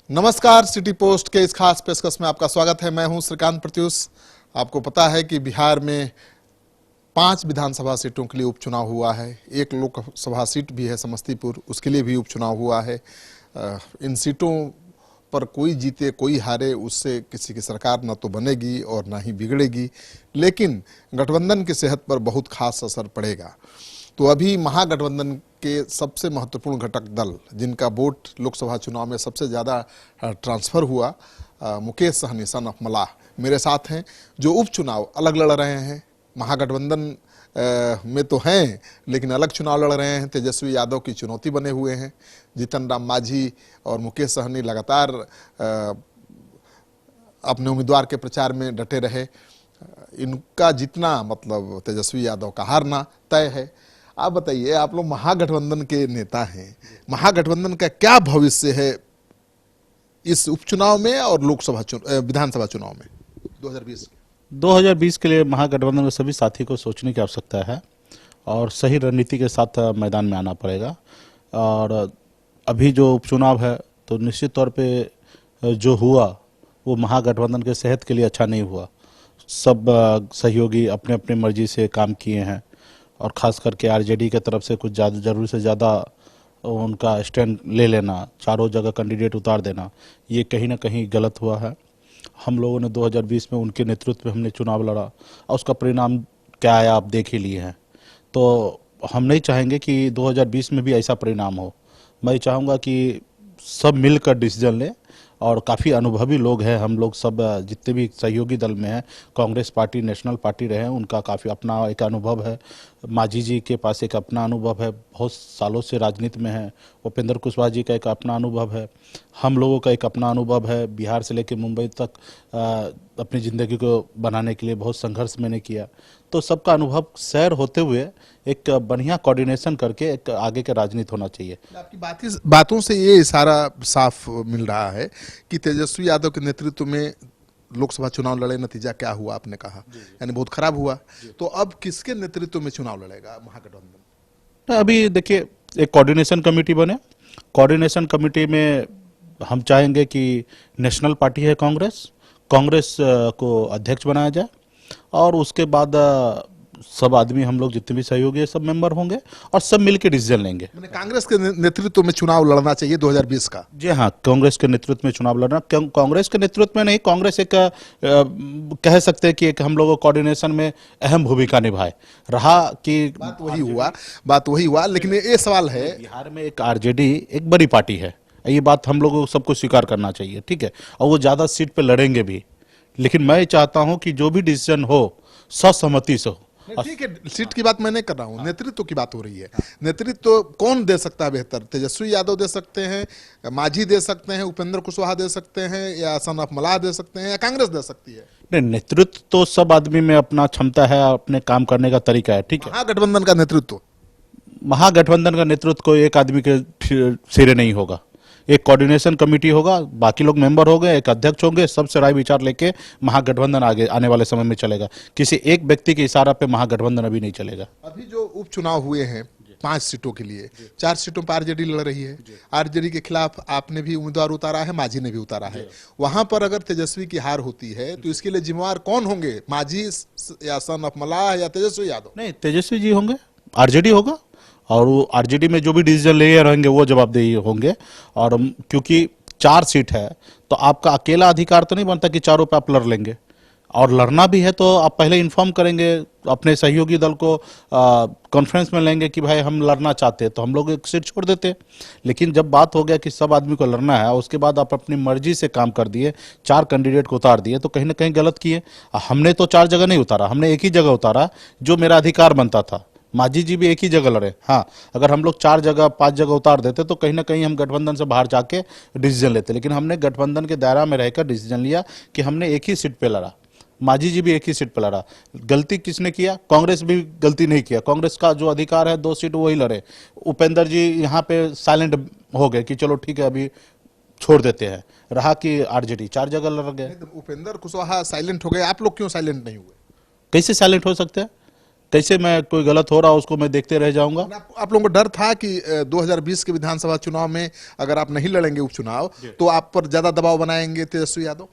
नमस्कार, city post के इस खास पेशकश में आपका स्वागत है। मैं हूं श्रीकांत प्रत्युष। आपको पता है कि बिहार में 5 विधानसभा सीटों के लिए उपचुनाव हुआ है। एक लोकसभा सीट भी है समस्तीपुर, उसके लिए भी उपचुनाव हुआ है। इन सीटों पर कोई जीते कोई हारे, उससे किसी की सरकार न तो बनेगी और ना ही बिगड़ेगी, लेकिन गठबंधन की सेहत पर बहुत खास असर पड़ेगा। तो अभी महागठबंधन के सबसे महत्वपूर्ण घटक दल, जिनका वोट लोकसभा चुनाव में सबसे ज़्यादा ट्रांसफर हुआ, मुकेश सहनी सन ऑफ मलाह मेरे साथ हैं, जो उपचुनाव अलग लड़ रहे हैं। महागठबंधन में तो हैं, लेकिन अलग चुनाव लड़ रहे हैं। तेजस्वी यादव की चुनौती बने हुए हैं। जीतन राम मांझी और मुकेश सहनी लगातार अपने उम्मीदवार के प्रचार में डटे रहे। इनका जितना मतलब तेजस्वी यादव का हारना तय है। आप बताइए, आप लोग महागठबंधन के नेता हैं, महागठबंधन का क्या भविष्य है इस उपचुनाव में और लोकसभा विधानसभा चुनाव में 2020 के लिए महागठबंधन के सभी साथी को सोचने की आवश्यकता है और सही रणनीति के साथ मैदान में आना पड़ेगा। और अभी जो उपचुनाव है तो निश्चित तौर पे जो हुआ वो महागठबंधन के सेहत के लिए अच्छा नहीं हुआ। सब सहयोगी अपने अपने मर्जी से काम किए हैं और ख़ास करके आरजेडी की तरफ से कुछ ज़्यादा ज़रूरी से ज़्यादा उनका स्टैंड ले लेना, चारों जगह कैंडिडेट उतार देना, ये कहीं ना कहीं गलत हुआ है। हम लोगों ने 2020 में उनके नेतृत्व में हमने चुनाव लड़ा और उसका परिणाम क्या आया आप देख ही लिए हैं। तो हम नहीं चाहेंगे कि 2020 में भी ऐसा परिणाम हो। मैं चाहूँगा कि सब मिलकर डिसीजन लें और काफ़ी अनुभवी लोग हैं हम लोग सब, जितने भी सहयोगी दल में हैं, कांग्रेस पार्टी, नेशनल पार्टी रहे हैं, उनका काफ़ी अपना एक अनुभव है। मांझी जी के पास एक अपना अनुभव है, बहुत सालों से राजनीति में है। उपेंद्र कुशवाहा जी का एक अपना अनुभव है, हम लोगों का एक अपना अनुभव है। बिहार से लेकर मुंबई तक अपनी ज़िंदगी को बनाने के लिए बहुत संघर्ष मैंने किया। तो सबका अनुभव शेयर होते हुए एक बढ़िया कोऑर्डिनेशन करके एक आगे का राजनीति होना चाहिए। आपकी बातों से ये इशारा साफ मिल रहा है कि तेजस्वी यादव के नेतृत्व में लोकसभा चुनाव लड़े, नतीजा क्या हुआ आपने कहा, यानी बहुत खराब हुआ। तो अब किसके नेतृत्व में चुनाव लड़ेगा महागठबंधन? अभी देखिए, एक कोऑर्डिनेशन कमेटी बने। कोऑर्डिनेशन कमेटी में हम चाहेंगे कि नेशनल पार्टी है कांग्रेस, कांग्रेस को अध्यक्ष बनाया जाए और उसके बाद सब आदमी, हम लोग जितने भी सहयोगी है, सब मेंबर होंगे और सब मिलकर डिसीजन लेंगे। मैंने कांग्रेस के नेतृत्व में चुनाव लड़ना चाहिए 2020 का। जी हाँ, कांग्रेस के नेतृत्व में चुनाव लड़ना। कांग्रेस के नेतृत्व में नहीं, कांग्रेस एक कह सकते हैं कि एक हम लोगों कोऑर्डिनेशन में अहम भूमिका निभाए रहा। कि बात वही हुआ, लेकिन ये सवाल है, बिहार में एक आरजेडी एक बड़ी पार्टी है, ये बात हम लोगों को सबको स्वीकार करना चाहिए, ठीक है, और वो ज़्यादा सीट पे लड़ेंगे भी। लेकिन मैं चाहता हूं कि जो भी डिसीजन हो सर्वसम्मति से हो। ठीक है, सीट की बात मैं नहीं कर रहा हूँ, नेतृत्व की बात हो रही है। नेतृत्व कौन दे सकता है बेहतर? तेजस्वी यादव दे सकते हैं, मांझी दे सकते हैं, उपेंद्र कुशवाहा दे सकते हैं, या सन ऑफ मलाह दे सकते हैं, या कांग्रेस दे सकती है? नहीं, नेतृत्व तो सब आदमी में अपना क्षमता है, अपने काम करने का तरीका है, ठीक है। महागठबंधन का नेतृत्व, महागठबंधन का नेतृत्व कोई एक आदमी के सिरे नहीं होगा। एक कोऑर्डिनेशन कमेटी होगा, बाकी लोग मेंबर होंगे, एक अध्यक्ष होंगे, सबसे राय विचार लेके महागठबंधन आगे आने वाले समय में चलेगा। किसी एक व्यक्ति के इशारा पे महागठबंधन अभी नहीं चलेगा। अभी जो उपचुनाव हुए हैं 5 सीटों के लिए, 4 सीटों पर आरजेडी लड़ रही है। आरजेडी के खिलाफ आपने भी उम्मीदवार उतारा है, मांझी ने भी उतारा है। वहां पर अगर तेजस्वी की हार होती है तो इसके लिए जिम्मेवार कौन होंगे? मांझी या सन ऑफ मलाह या तेजस्वी यादव? नहीं, तेजस्वी जी होंगे, आरजेडी होगा और वो आरजेडी में जो भी डिसीजन ले रहेंगे वो जवाबदेही होंगे। और क्योंकि 4 सीट है तो आपका अकेला अधिकार तो नहीं बनता कि चारों पे आप लड़ लेंगे। और लड़ना भी है तो आप पहले इन्फॉर्म करेंगे अपने सहयोगी दल को, कॉन्फ्रेंस में लेंगे कि भाई हम लड़ना चाहते हैं, तो हम लोग एक सीट छोड़ देते। लेकिन जब बात हो गया कि सब आदमी को लड़ना है, उसके बाद आप अपनी मर्जी से काम कर दिए, 4 कैंडिडेट को उतार दिए, तो कहीं ना कहीं गलत किए। हमने तो 4 जगह नहीं उतारा, हमने एक ही जगह उतारा जो मेरा अधिकार बनता था। मांझी जी भी एक ही जगह लड़े। हाँ, अगर हम लोग 4 जगह 5 जगह उतार देते तो कहीं ना कहीं हम गठबंधन से बाहर जाके डिसीजन लेते। लेकिन हमने गठबंधन के दायरा में रहकर डिसीजन लिया कि हमने एक ही सीट पे लड़ा। मांझी जी भी एक ही सीट पे लड़ा। गलती किसने किया? कांग्रेस भी गलती नहीं किया। कांग्रेस का जो अधिकार है 2 सीट वही लड़े। उपेंद्र जी यहाँ पे साइलेंट हो गए कि चलो ठीक है अभी छोड़ देते हैं। रहा कि आरजेडी 4 जगह लड़ गए। उपेंद्र कुशवाहा साइलेंट हो गए, आप लोग क्यों साइलेंट नहीं हुए? कैसे साइलेंट हो सकते हैं? कैसे मैं कोई गलत हो रहा उसको मैं देखते रह जाऊंगा? आप लोगों को डर था कि 2020 के विधानसभा चुनाव में अगर आप नहीं लड़ेंगे उपचुनाव तो आप पर ज्यादा दबाव बनाएंगे तेजस्वी यादव?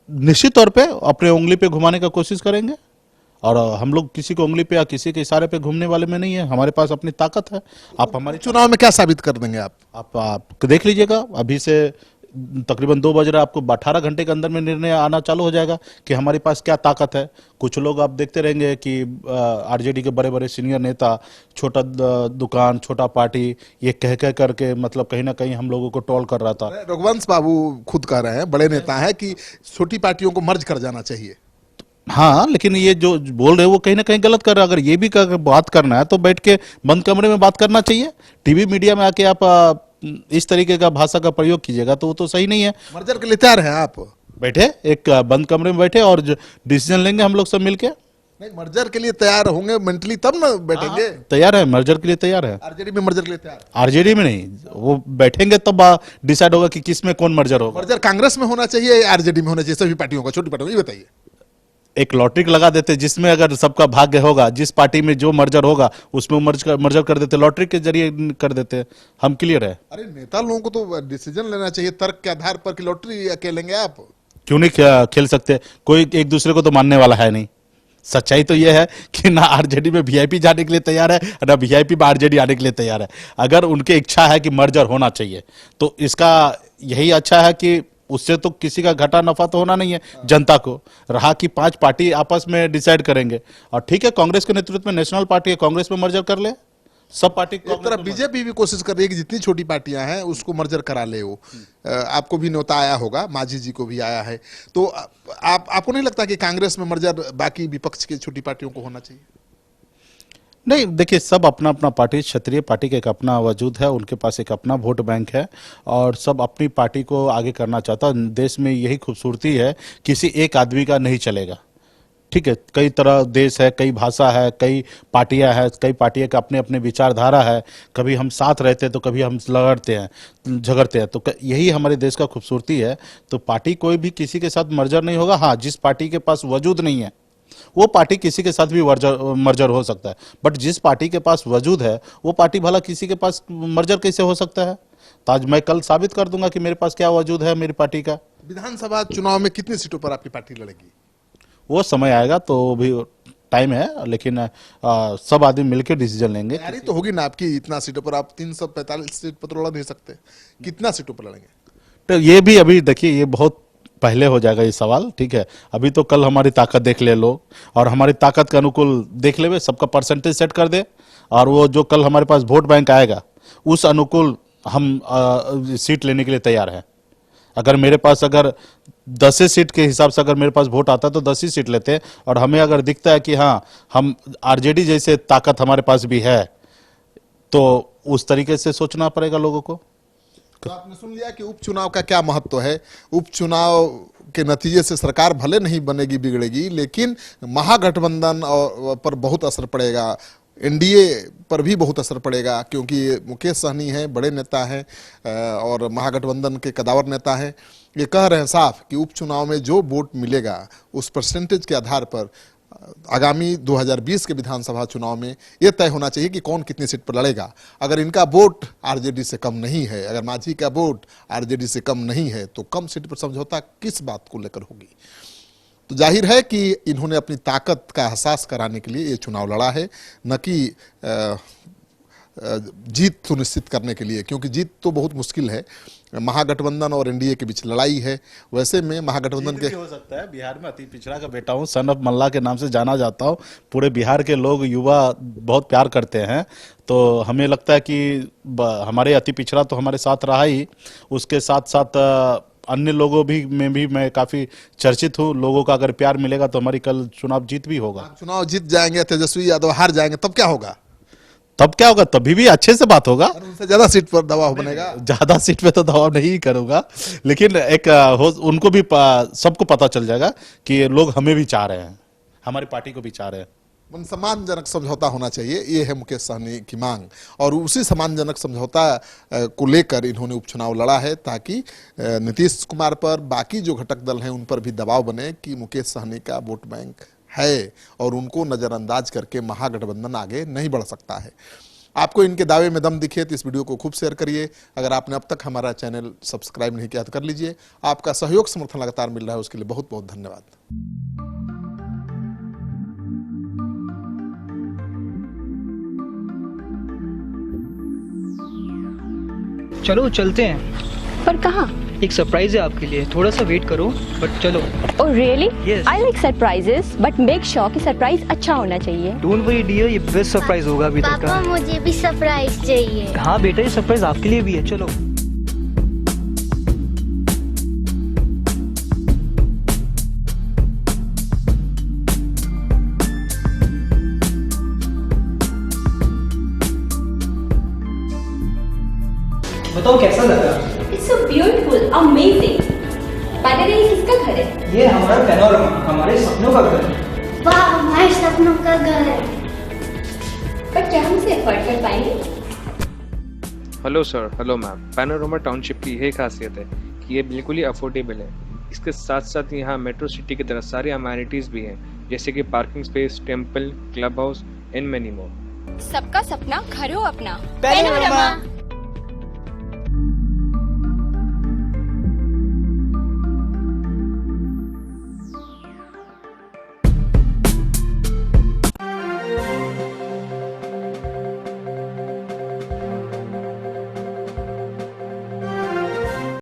निश्चित तौर पे अपने उंगली पे घुमाने का कोशिश करेंगे, और हम लोग किसी को उंगली पे या किसी के इशारे पे घूमने वाले में नहीं है। हमारे पास अपनी ताकत है। आप हमारे चुनाव में क्या साबित कर देंगे आप? आप देख लीजिएगा, अभी से तकरीबन 2 बज रहा है, आपको 18 घंटे के अंदर में निर्णय आना चालू हो जाएगा कि हमारे पास क्या ताकत है। कुछ लोग आप देखते रहेंगे कि आरजेडी के बड़े बड़े सीनियर नेता छोटा दुकान, छोटा पार्टी, ये कह कह करके मतलब कहीं ना कहीं हम लोगों को टोल कर रहा था। रघुवंश बाबू खुद कह रहे हैं, बड़े नेता हैं, कि छोटी पार्टियों को मर्ज कर जाना चाहिए। हाँ, लेकिन ये जो बोल रहे हैं वो कहीं ना कहीं गलत कर रहे हैं। अगर ये भी बात करना है तो बैठ के बंद कमरे में बात करना चाहिए। टीवी मीडिया में आके आप इस तरीके का भाषा का प्रयोग कीजिएगा तो वो तो सही नहीं है। मर्जर के लिए तैयार हैं आप? बैठे एक बंद कमरे में बैठे और डिसीजन लेंगे हम लोग सब मिलके। नहीं, मर्जर के लिए तैयार होंगे मेंटली तब ना बैठेंगे। तैयार है, मर्जर के लिए तैयार है। आरजेडी में मर्जर के लिए तैयार? आरजेडी में नहीं, वो बैठेंगे तब डिसाइड होगा कि किस में कौन मर्जर होगा। मर्जर कांग्रेस में होना चाहिए या आरजेडी में होना चाहिए? सभी पार्टियों का, छोटी पार्टियों का, ये बताइए। एक लॉटरी लगा देते जिसमें अगर सबका भाग्य होगा, जिस पार्टी में जो मर्जर होगा उसमें मर्जर कर देते, लॉटरी के जरिए कर देते, हम क्लियर है। अरे नेता लोगों को तो डिसीजन लेना चाहिए तर्क के आधार पर कि लॉटरी खेलेंगे आप। क्यों नहीं खेल सकते? कोई एक दूसरे को तो मानने वाला है नहीं। सच्चाई तो यह है कि ना आरजेडी में वीआईपी जाने के लिए तैयार है, ना वीआईपी में आरजेडी आने के लिए तैयार है। अगर उनकी इच्छा है कि मर्जर होना चाहिए तो इसका यही अच्छा है कि उससे तो किसी का घाटा नफा तो होना नहीं है जनता को। रहा कि 5 पार्टी आपस में डिसाइड करेंगे, और ठीक है कांग्रेस के नेतृत्व में नेशनल पार्टी है, कांग्रेस में मर्जर कर ले सब पार्टी। एक तरफ बीजेपी भी कोशिश कर रही है कि जितनी छोटी पार्टियां हैं उसको मर्जर करा ले वो। आपको भी न्योता आया होगा, मांझी जी को भी आया है, तो आपको नहीं लगता कि कांग्रेस में मर्जर बाकी विपक्ष की छोटी पार्टियों को होना चाहिए? नहीं, देखिए सब अपना अपना पार्टी, क्षत्रिय पार्टी का एक अपना वजूद है, उनके पास एक अपना वोट बैंक है और सब अपनी पार्टी को आगे करना चाहता है। देश में यही खूबसूरती है, किसी एक आदमी का नहीं चलेगा। ठीक है, कई तरह देश है, कई भाषा है, कई पार्टियां है, कई पार्टियों का अपने अपने विचारधारा है। कभी हम साथ रहते हैं तो कभी हम लड़ते हैं, झगड़ते हैं, तो यही हमारे देश का खूबसूरती है। तो पार्टी कोई भी किसी के साथ मर्जर नहीं होगा। हाँ, जिस पार्टी के पास वजूद नहीं है वो पार्टी किसी के साथ भी मर्जर हो सकता है, बट जिस पार्टी के पास वजूद है वो पार्टी भला किसी के पास मर्जर कैसे हो सकता है? तो आज मैं कल साबित कर दूंगा कि मेरे पास क्या वजूद है मेरी पार्टी का। विधानसभा चुनाव में कितनी सीटों पर आपकी पार्टी लड़ेगी? वो समय आएगा तो भी टाइम है, लेकिन सब आदमी मिलकर डिसीजन लेंगे। तैयारी तो होगी ना आपकी? इतना सीटों पर आप 345 सीट पर तो लड़ नहीं सकते, कितना सीटों पर लड़ेंगे? तो ये भी अभी देखिए, ये बहुत पहले हो जाएगा ये सवाल। ठीक है, अभी तो कल हमारी ताकत देख ले लोग, और हमारी ताकत के अनुकूल देख ले, सबका परसेंटेज सेट कर दे, और वो जो कल हमारे पास वोट बैंक आएगा उस अनुकूल हम सीट लेने के लिए तैयार हैं। अगर मेरे पास अगर 10 सीट के हिसाब से अगर मेरे पास वोट आता है तो 10 ही सीट लेते हैं, और हमें अगर दिखता है कि हाँ हम आरजेडी जैसे ताकत हमारे पास भी है तो उस तरीके से सोचना पड़ेगा लोगों को। तो आपने सुन लिया कि उपचुनाव का क्या महत्व है। उपचुनाव के नतीजे से सरकार भले नहीं बनेगी, बिगड़ेगी, लेकिन महागठबंधन पर बहुत असर पड़ेगा, एनडीए पर भी बहुत असर पड़ेगा, क्योंकि मुकेश सहनी है, बड़े नेता हैं और महागठबंधन के कदावर नेता हैं। ये कह रहे हैं साफ कि उपचुनाव में जो वोट मिलेगा उस परसेंटेज के आधार पर आगामी 2020 के विधानसभा चुनाव में यह तय होना चाहिए कि कौन कितनी सीट पर लड़ेगा। अगर इनका वोट आरजेडी से कम नहीं है, अगर मांझी का वोट आरजेडी से कम नहीं है, तो कम सीट पर समझौता किस बात को लेकर होगी? तो जाहिर है कि इन्होंने अपनी ताकत का एहसास कराने के लिए ये चुनाव लड़ा है, न कि जीत सुनिश्चित करने के लिए, क्योंकि जीत तो बहुत मुश्किल है। महागठबंधन और एनडीए के बीच लड़ाई है। वैसे में महागठबंधन के हो सकता है, बिहार में अति पिछड़ा का बेटा हूँ, सन ऑफ मल्ला के नाम से जाना जाता हूँ, पूरे बिहार के लोग युवा बहुत प्यार करते हैं, तो हमें लगता है कि हमारे अति पिछड़ा तो हमारे साथ रहा ही, उसके साथ साथ अन्य लोगों भी में भी मैं काफी चर्चित हूँ। लोगों का अगर प्यार मिलेगा तो हमारी कल चुनाव जीत भी होगा। चुनाव जीत जाएंगे, तेजस्वी यादव हार जाएंगे, तब क्या होगा? तब क्या होगा? तभी भी अच्छे से बात होगा। उनसे ज्यादा सीट पर दबाव बनेगा। ज्यादा सीट पे तो दबाव नहीं करूंगा, लेकिन एक उनको भी सबको पता चल जाएगा कि लोग हमें भी चाह रहे हैं, हमारी पार्टी को भी चाह रहे हैं। सम्मानजनक समझौता होना चाहिए, ये है मुकेश सहनी की मांग, और उसी सम्मानजनक समझौता को लेकर इन्होंने उपचुनाव लड़ा है, ताकि नीतीश कुमार पर, बाकी जो घटक दल हैं उन पर भी दबाव बने कि मुकेश सहनी का वोट बैंक है और उनको नज़रअंदाज करके महागठबंधन आगे नहीं बढ़ सकता है। आपको इनके दावे में दम दिखे तो इस वीडियो को खूब शेयर करिए। अगर आपने अब तक हमारा चैनल सब्सक्राइब नहीं किया तो कर लीजिए। आपका सहयोग समर्थन लगातार मिल रहा है, उसके लिए बहुत बहुत धन्यवाद। चलो चलते हैं। पर कहाँ? एक सरप्राइज है आपके लिए, थोड़ा सा वेट करो बट चलो। Oh really? Yes. I like surprises, but make sure कि सरप्राइज अच्छा होना चाहिए। डोंट वरी डियर, ये बेस्ट सरप्राइज होगा अभी तक पापा का। मुझे भी सरप्राइज चाहिए। हाँ बेटा, ये सरप्राइज आपके लिए भी है, चलो। बताओ कैसा लगा? It's so beautiful, amazing. By the way, किसका घर है? ये हमारा पैनोरमा, हमारे सपनों का घर है। वाह, हमारे सपनों का घर है। पर क्या हम इसे अफोर्ड कर पाएंगे? Hello sir, hello ma'am. Panorama township की यही खासियत है कि ये बिल्कुल ही अफोर्डेबल है। इसके साथ साथ यहाँ मेट्रो सिटी की तरह सारी अमेनिटीज भी हैं, जैसे कि parking space, temple, club house and many more. सबका सपना घर हो अपना। पैनोरमा।